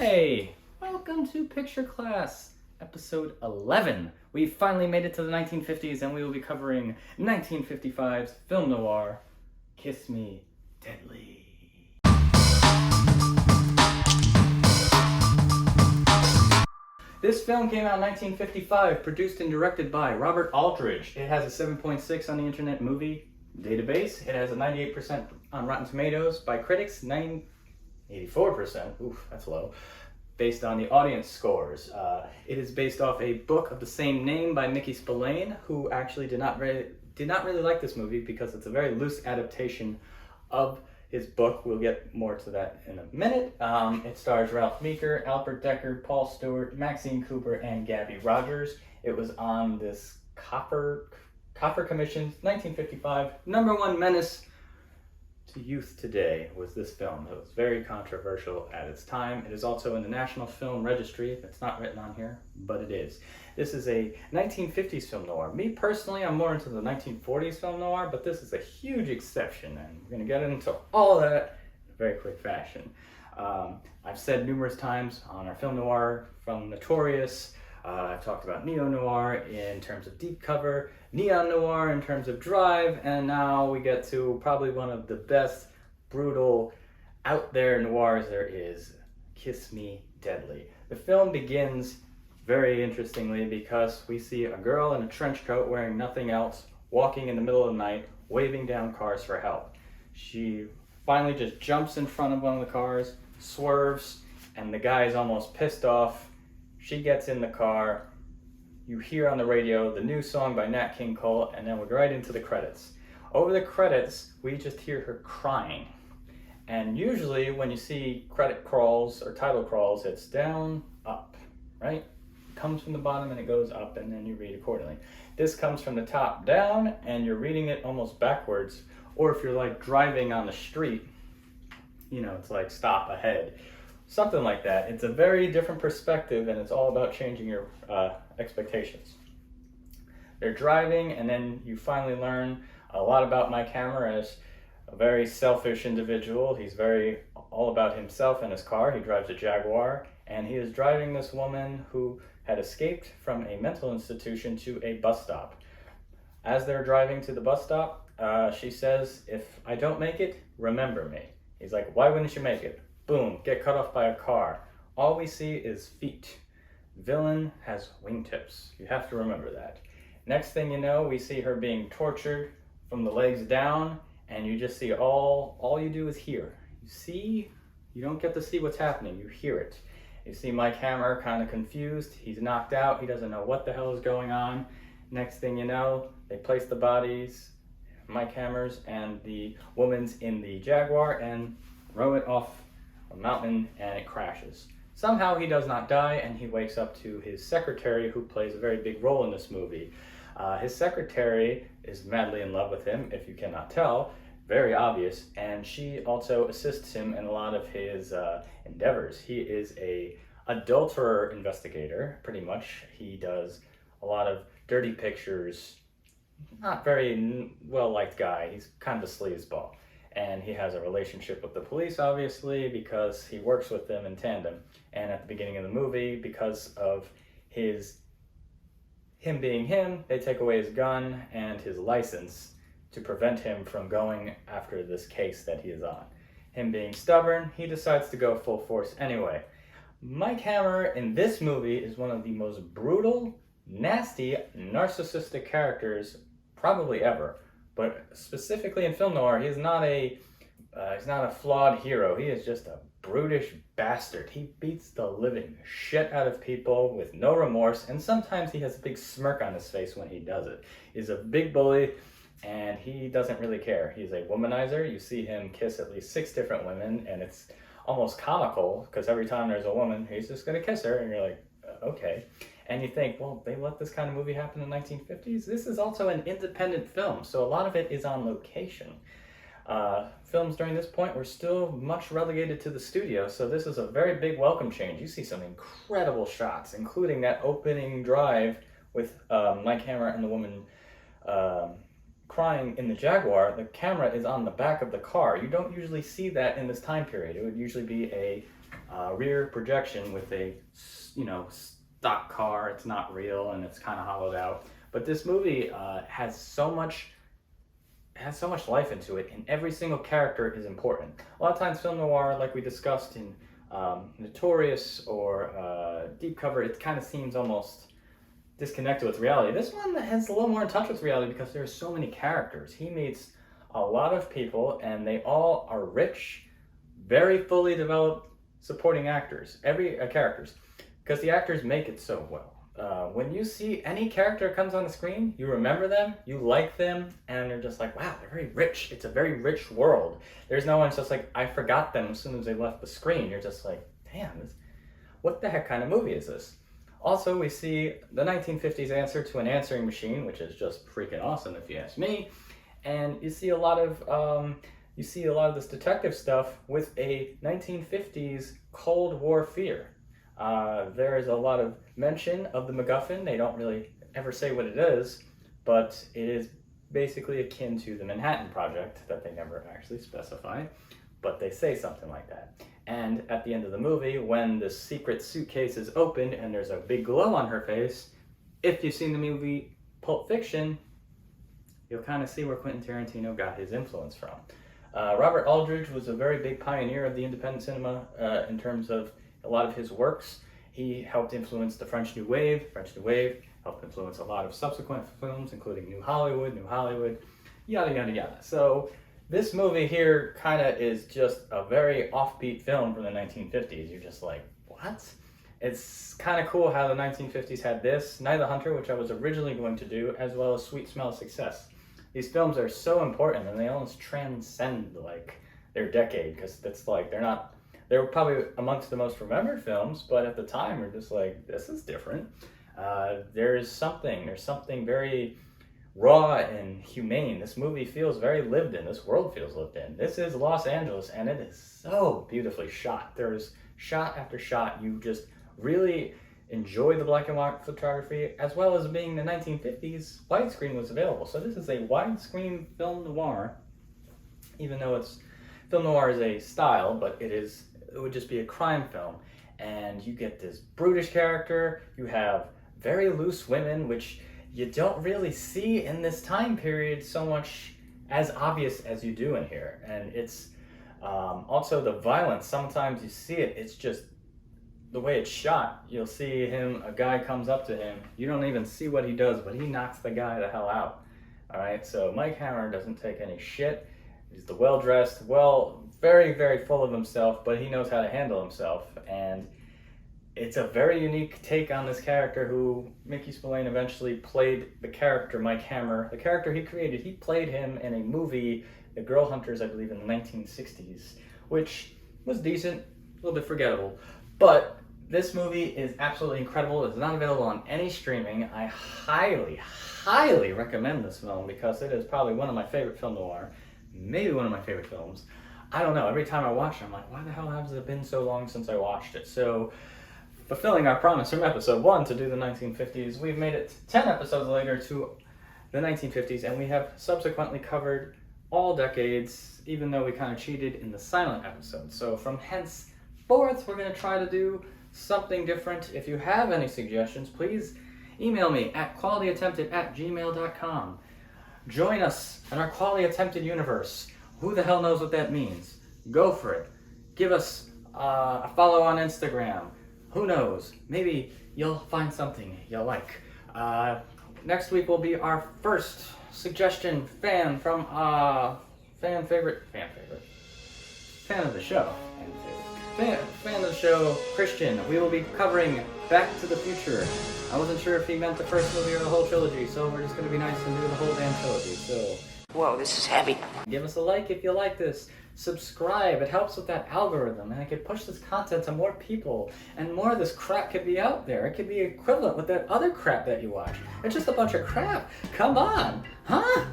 Hi! Welcome to Picture Class, episode 11. We finally made it to the 1950s and we will be covering 1955's film noir, Kiss Me Deadly. This film came out in 1955, produced and directed by Robert Aldridge. It has a 7.6 on the Internet Movie Database. It has a 98% on Rotten Tomatoes by critics, 84%, oof, that's low, based on the audience scores. It is based off a book of the same name by Mickey Spillane, who actually did not really like this movie because it's a very loose adaptation of his book. We'll get more to that in a minute. It stars Ralph Meeker, Albert Decker, Paul Stewart, Maxine Cooper, and Gabby Rogers. It was on this Copper Commission's 1955 #1 menace to youth today was this film. It was very controversial at its time. It is also in the National Film Registry. It's not written on here, but it is. This is a 1950s film noir. Me personally, I'm more into the 1940s film noir, but this is a huge exception, and we're going to get into all of that in a very quick fashion. I've said numerous times on our film noir from Notorious, I've talked about neo-noir in terms of deep cover, neon-noir in terms of drive, and now we get to probably one of the best, brutal, out-there noirs there is, Kiss Me Deadly. The film begins very interestingly because we see a girl in a trench coat wearing nothing else, walking in the middle of the night, waving down cars for help. She finally just jumps in front of one of the cars, swerves, and the guy is almost pissed off. She gets in the car, you hear on the radio the new song by Nat King Cole, and then we're right into the credits. Over the credits, we just hear her crying. And usually when you see credit crawls or title crawls, it's down, up, right? It comes from the bottom and it goes up, and then you read accordingly. This comes from the top down, and you're reading it almost backwards. Or if you're like driving on the street, it's like stop ahead. Something like that. It's a very different perspective, and it's all about changing your expectations. They're driving, and then you finally learn a lot about Mike Hammer as a very selfish individual. He's very all about himself and his car. He drives a Jaguar, and he is driving this woman who had escaped from a mental institution to a bus stop. As they're driving to the bus stop, she says, "If I don't make it, remember me." He's like, "Why wouldn't you make it?" Boom, get cut off by a car. All we see is feet. Villain has wingtips. You have to remember that. Next thing you know, we see her being tortured from the legs down, and you just see all you do is hear. You don't get to see what's happening, you hear it. You see Mike Hammer kind of confused. He's knocked out, he doesn't know what the hell is going on. Next thing you know, they place the bodies, Mike Hammer's and the woman's in the Jaguar, and row it off a mountain, and it crashes. Somehow he does not die, and he wakes up to his secretary, who plays a very big role in this movie. His secretary is madly in love with him, if you cannot tell, very obvious, and she also assists him in a lot of his endeavors. He is a adulterer investigator, pretty much. He does a lot of dirty pictures. Not very well-liked guy. He's kind of a sleazeball. And he has a relationship with the police, obviously, because he works with them in tandem. And at the beginning of the movie, because of him being him, they take away his gun and his license to prevent him from going after this case that he is on. Him being stubborn, he decides to go full force anyway. Mike Hammer in this movie is one of the most brutal, nasty, narcissistic characters probably ever. But specifically in film noir, he's not a flawed hero. He is just a brutish bastard. He beats the living shit out of people with no remorse, and sometimes he has a big smirk on his face when he does it. He's a big bully, and he doesn't really care. He's a womanizer. You see him kiss at least 6 different women, and it's almost comical, because every time there's a woman, he's just going to kiss her, and you're like, okay. And you think, well, they let this kind of movie happen in the 1950s? This is also an independent film, so a lot of it is on location. Films during this point were still much relegated to the studio, so this is a very big welcome change. You see some incredible shots, including that opening drive with Mike Hammer and the woman crying in the Jaguar, the camera is on the back of the car. You don't usually see that in this time period. It would usually be a rear projection with a, stock car. It's not real and it's kind of hollowed out. But this movie has so much life into it, and every single character is important. A lot of times film noir, like we discussed in Notorious or Deep Cover, it kind of seems almost disconnected with reality. This one has a little more in touch with reality because there's so many characters. He meets a lot of people and they all are rich, very fully developed supporting actors, characters, because the actors make it so well. When you see any character comes on the screen, you remember them, you like them, and you're just like, wow, they're very rich. It's a very rich world. There's no one's just like, I forgot them as soon as they left the screen. You're just like, damn, what the heck kind of movie is this? Also, we see the 1950s answer to an answering machine, which is just freaking awesome if you ask me. And you see a lot of this detective stuff with a 1950s Cold War fear. There is a lot of mention of the MacGuffin. They don't really ever say what it is, but it is basically akin to the Manhattan Project that they never actually specify, but they say something like that. And at the end of the movie, when the secret suitcase is opened and there's a big glow on her face, if you've seen the movie Pulp Fiction, you'll kind of see where Quentin Tarantino got his influence from. Robert Aldrich was a very big pioneer of the independent cinema in terms of a lot of his works. He helped influence the French New Wave. French New Wave helped influence a lot of subsequent films, including New Hollywood, yada, yada, yada. So this movie here kind of is just a very offbeat film from the 1950s. You're just like, what? It's kind of cool how the 1950s had this, Night of the Hunter, which I was originally going to do, as well as Sweet Smell of Success. These films are so important and they almost transcend like their decade, because it's like they were probably amongst the most remembered films, but at the time we're just like, this is different. There's something very raw and humane. This movie feels very lived in. This world feels lived in. This is Los Angeles, and it is so beautifully shot. There's shot after shot. You just really enjoy the black and white photography, as well as being the 1950s, widescreen was available. So this is a widescreen film noir, even though film noir is a style, but it would just be a crime film. And you get this brutish character, you have very loose women, which you don't really see in this time period so much as obvious as you do in here. And it's also the violence, sometimes you see it, it's just the way it's shot. You'll see a guy comes up to him, you don't even see what he does, but he knocks the guy the hell out. All right, so Mike Hammer doesn't take any shit. He's the well-dressed, very, very full of himself, but he knows how to handle himself. And it's a very unique take on this character who Mickey Spillane eventually played the character Mike Hammer. The character he created, he played him in a movie, The Girl Hunters, I believe in the 1960s, which was decent, a little bit forgettable. But this movie is absolutely incredible. It's not available on any streaming. I highly, highly recommend this film because it is probably one of my favorite film noir, maybe one of my favorite films. I don't know, every time I watch it, I'm like, why the hell has it been so long since I watched it? So, fulfilling our promise from episode 1 to do the 1950s, we've made it 10 episodes later to the 1950s, and we have subsequently covered all decades, even though we kind of cheated in the silent episode. So from henceforth, we're going to try to do something different. If you have any suggestions, please email me at qualityattempted@gmail.com. Join us in our Quality Attempted universe. Who the hell knows what that means? Go for it. Give us a follow on Instagram. Who knows? Maybe you'll find something you'll like. Next week will be our first suggestion fan from fan of the show. Fan of the show, Christian. We will be covering Back to the Future. I wasn't sure if he meant the first movie or the whole trilogy, so we're just going to be nice and do the whole damn trilogy. So, whoa, this is heavy. Give us a like if you like this. Subscribe. It helps with that algorithm, and it could push this content to more people, and more of this crap could be out there. It could be equivalent with that other crap that you watch. It's just a bunch of crap. Come on, huh?